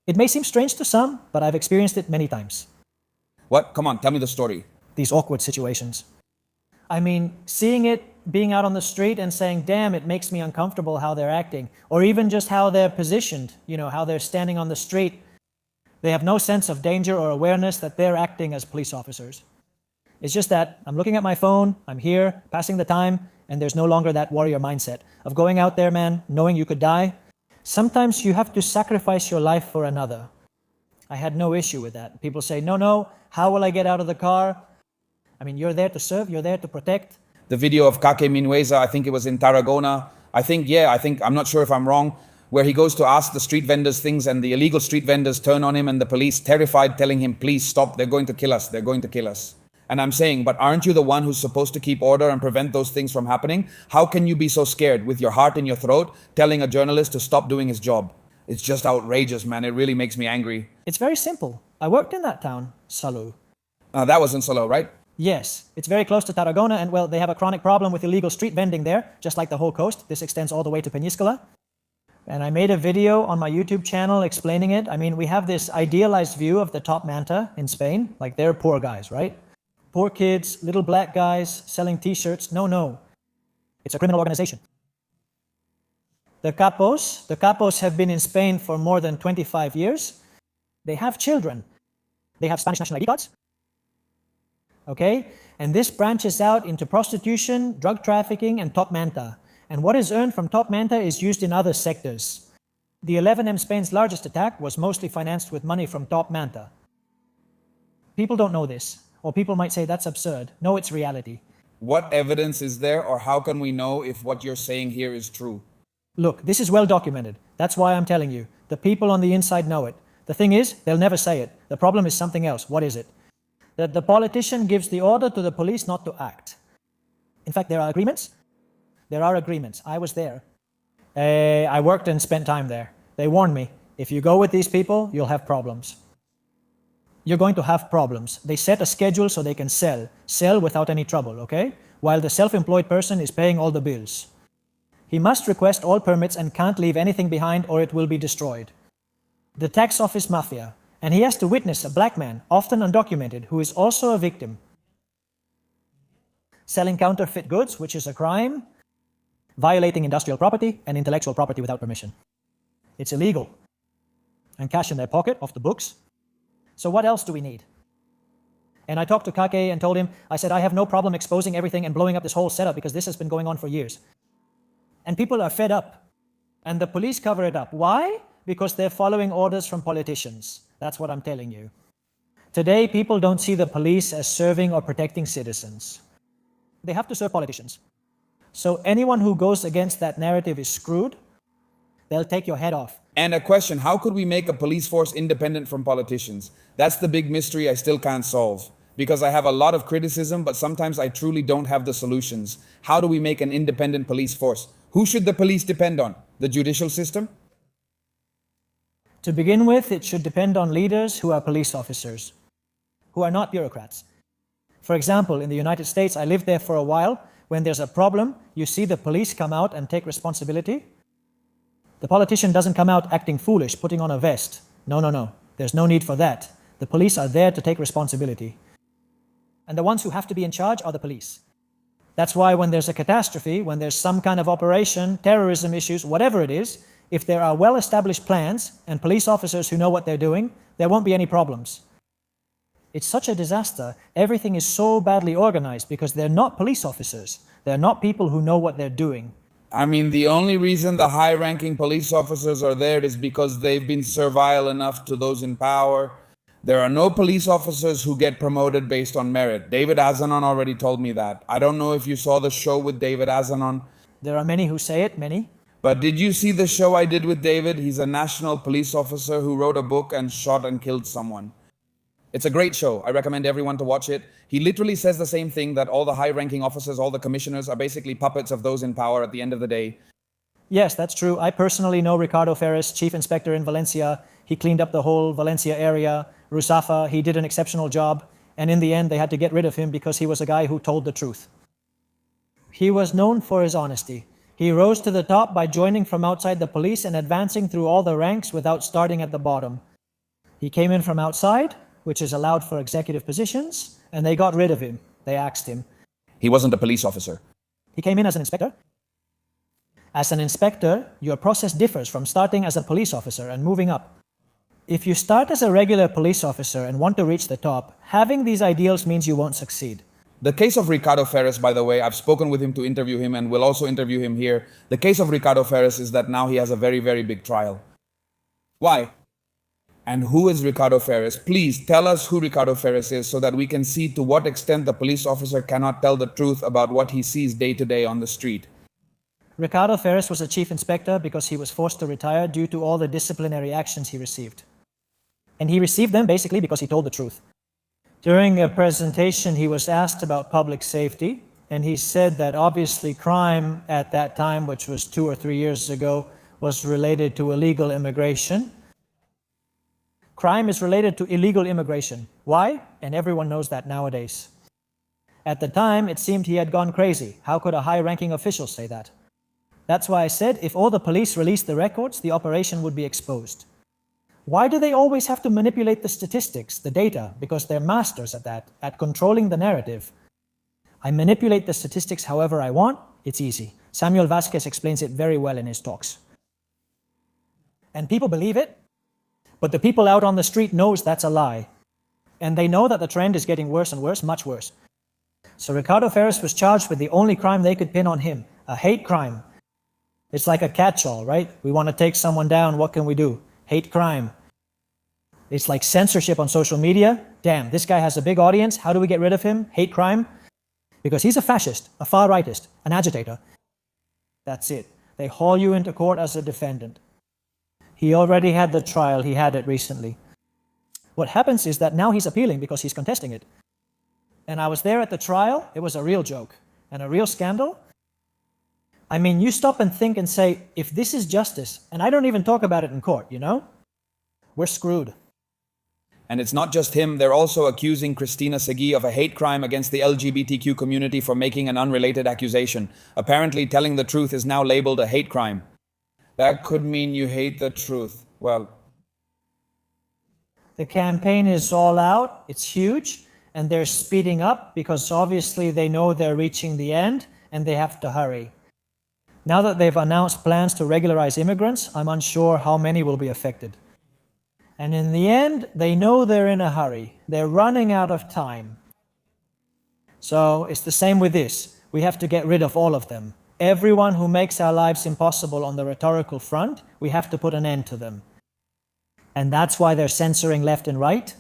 It may seem strange to some, but I've experienced it many times. What? Come on, tell me the story. These awkward situations. I mean, seeing it, being out on the street and saying, damn, it makes me uncomfortable how they're acting. Or even just how they're positioned, how they're standing on the street. They have no sense of danger or awareness that they're acting as police officers. It's just that I'm looking at my phone, I'm here, passing the time, and there's no longer that warrior mindset of going out there, man, knowing you could die. Sometimes you have to sacrifice your life for another. I had no issue with that. People say, no, how will I get out of the car? I mean, you're there to serve, you're there to protect. The video of Kake Minueza, I think it was in Tarragona. I'm not sure if I'm wrong, where he goes to ask the street vendors things and the illegal street vendors turn on him and the police, terrified, telling him, please stop, they're going to kill us, they're going to kill us. And I'm saying, but aren't you the one who's supposed to keep order and prevent those things from happening? How can you be so scared with your heart in your throat, telling a journalist to stop doing his job? It's just outrageous, man. It really makes me angry. It's very simple. I worked in that town, Salou. That was in Salou, right? Yes, it's very close to Tarragona, and well, they have a chronic problem with illegal street vending there, just like the whole coast. This extends all the way to Peñíscola. And I made a video on my YouTube channel explaining it. I mean, we have this idealized view of the top Manta in Spain, like they're poor guys, right? Poor kids, little black guys selling t-shirts. No. It's a criminal organization. The capos have been in Spain for more than 25 years. They have children. They have Spanish national ID cards. Okay? And this branches out into prostitution, drug trafficking, and top Manta. And what is earned from top Manta is used in other sectors. The 11M Spain's largest attack was mostly financed with money from top Manta. People don't know this. Or people might say that's absurd. No, it's reality. What evidence is there, or how can we know if what you're saying here is true? Look, this is well documented. That's why I'm telling you. The people on the inside know it. The thing is, they'll never say it. The problem is something else. What is it? That the politician gives the order to the police not to act. In fact, there are agreements. There are agreements. I was there. I worked and spent time there. They warned me, if you go with these people, you'll have problems. You're going to have problems. They set a schedule so they can sell without any trouble, okay? While the self-employed person is paying all the bills. He must request all permits and can't leave anything behind or it will be destroyed. The tax office mafia, and he has to witness a black man, often undocumented, who is also a victim. Selling counterfeit goods, which is a crime, violating industrial property and intellectual property without permission. It's illegal. And cash in their pocket, off the books. So what else do we need? And I talked to Kake and told him, I said, I have no problem exposing everything and blowing up this whole setup because this has been going on for years. And people are fed up. And the police cover it up. Why? Because they're following orders from politicians. That's what I'm telling you. Today, people don't see the police as serving or protecting citizens. They have to serve politicians. So anyone who goes against that narrative is screwed. They'll take your head off. And a question, how could we make a police force independent from politicians? That's the big mystery I still can't solve. Because I have a lot of criticism, but sometimes I truly don't have the solutions. How do we make an independent police force? Who should the police depend on? The judicial system? To begin with, it should depend on leaders who are police officers, who are not bureaucrats. For example, in the United States, I lived there for a while. When there's a problem, you see the police come out and take responsibility. The politician doesn't come out acting foolish, putting on a vest. No. There's no need for that. The police are there to take responsibility. And the ones who have to be in charge are the police. That's why when there's a catastrophe, when there's some kind of operation, terrorism issues, whatever it is, if there are well-established plans and police officers who know what they're doing, there won't be any problems. It's such a disaster. Everything is so badly organized because they're not police officers. They're not people who know what they're doing. I mean, the only reason the high-ranking police officers are there is because they've been servile enough to those in power. There are no police officers who get promoted based on merit. David Azanon already told me that. I don't know if you saw the show with David Azanon. There are many who say it, many. But did you see the show I did with David? He's a national police officer who wrote a book and shot and killed someone. It's a great show. I recommend everyone to watch it. He literally says the same thing, that all the high-ranking officers, all the commissioners are basically puppets of those in power at the end of the day. Yes, that's true. I personally know Ricardo Ferris, chief inspector in Valencia. He cleaned up the whole Valencia area. Rusafa, he did an exceptional job. And in the end, they had to get rid of him because he was a guy who told the truth. He was known for his honesty. He rose to the top by joining from outside the police and advancing through all the ranks without starting at the bottom. He came in from outside, which is allowed for executive positions, and they got rid of him. They axed him. He wasn't a police officer. He came in as an inspector. As an inspector, your process differs from starting as a police officer and moving up. If you start as a regular police officer and want to reach the top, having these ideals means you won't succeed. The case of Ricardo Ferris, by the way, I've spoken with him to interview him and we'll also interview him here. The case of Ricardo Ferris is that now he has a very, very big trial. Why? And who is Ricardo Ferris? Please tell us who Ricardo Ferris is so that we can see to what extent the police officer cannot tell the truth about what he sees day to day on the street. Ricardo Ferris was a chief inspector because he was forced to retire due to all the disciplinary actions he received. And he received them basically because he told the truth. During a presentation, he was asked about public safety, and he said that obviously crime at that time, which was 2 or 3 years ago, was related to illegal immigration. Crime is related to illegal immigration. Why? And everyone knows that nowadays. At the time, it seemed he had gone crazy. How could a high-ranking official say that? That's why I said if all the police released the records, the operation would be exposed. Why do they always have to manipulate the statistics, the data? Because they're masters at that, at controlling the narrative. I manipulate the statistics however I want. It's easy. Samuel Vasquez explains it very well in his talks. And people believe it, but the people out on the street knows that's a lie. And they know that the trend is getting worse and worse, much worse. So Ricardo Ferris was charged with the only crime they could pin on him, a hate crime. It's like a catch-all, right? We want to take someone down, what can we do? Hate crime. It's like censorship on social media. Damn, this guy has a big audience. How do we get rid of him? Hate crime? Because he's a fascist, a far-rightist, an agitator. That's it. They haul you into court as a defendant. He already had the trial. He had it recently. What happens is that now he's appealing because he's contesting it. And I was there at the trial. It was a real joke and a real scandal. I mean, you stop and think and say, if this is justice, and I don't even talk about it in court, you know? We're screwed. And it's not just him, they're also accusing Cristina Seguí of a hate crime against the LGBTQ community for making an unrelated accusation. Apparently, telling the truth is now labeled a hate crime. That could mean you hate the truth. Well, the campaign is all out, it's huge, and they're speeding up because obviously they know they're reaching the end and they have to hurry. Now that they've announced plans to regularize immigrants, I'm unsure how many will be affected. And in the end, they know they're in a hurry. They're running out of time. So it's the same with this. We have to get rid of all of them. Everyone who makes our lives impossible on the rhetorical front, we have to put an end to them. And that's why they're censoring left and right.